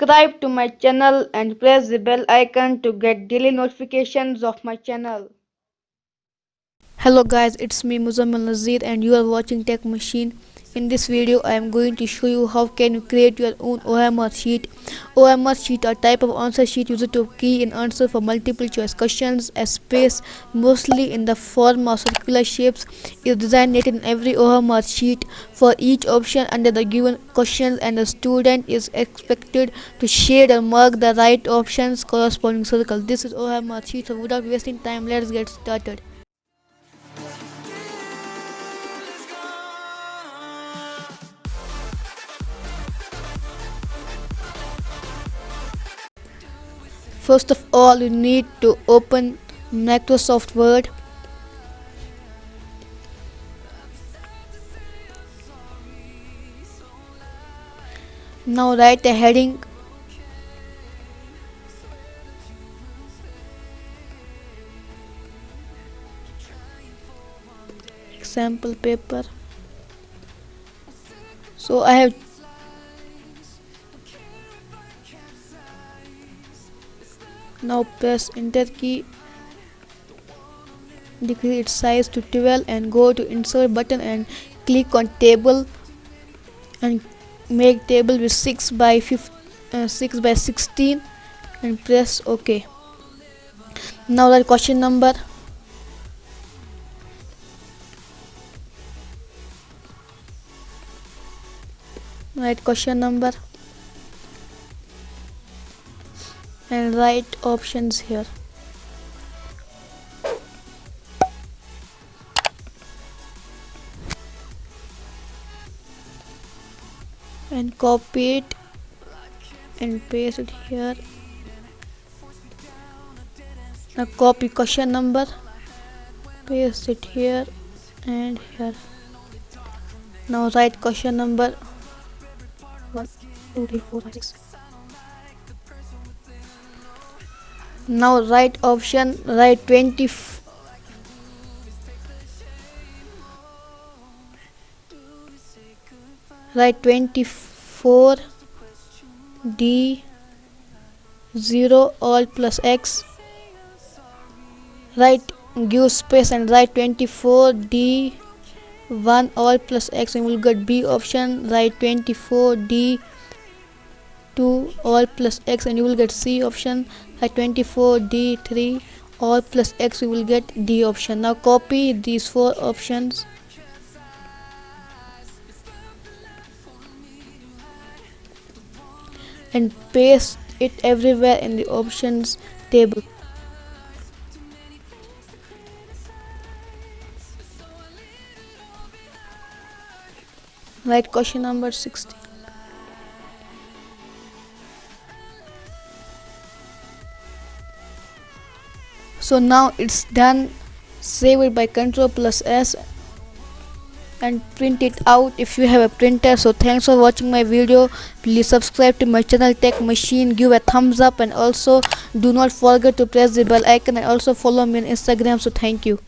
subscribe to my channel and press the bell icon to get daily notifications of my channel. Hello guys, it's me Muzamil Nazir and you are watching Tech Machine. In this video I am going to show you how can you create your own OMR sheet. OMR sheet are type of answer sheet used to key in answer for multiple choice questions. A space mostly in the form of circular shapes is designated in every OMR sheet for each option under the given question, and the student is expected to shade or mark the right option's corresponding circle. This is OMR sheet, so without wasting time let's get started. First of all, you need to open Microsoft Word. Now write a heading. Example paper. So I have now press enter key, decrease its size to 12 and go to insert button and click on table and make table with 6 by 16 and press OK. Now write question number. Write question number and write options here. And copy it and paste it here. Now copy question number, paste it here and here. Now write question number 1, 2, 3, 4, 5, 6. Now write option, write 20. Write 24 D 0 all plus X. Write, give space and write 24 D 1 all plus X and you will get B option. Write 24 D 2 all plus X and you will get C option. Write 24 D 3 all plus X, you will get D option. Now copy these 4 options and paste it everywhere in the options table. Write question number 16. So now it's done. Save it by Ctrl+S and print it out if you have a printer. So thanks for watching my video. Please subscribe to my channel Tech Machine, give a thumbs up, and also do not forget to press the bell icon and also follow me on Instagram. So thank you.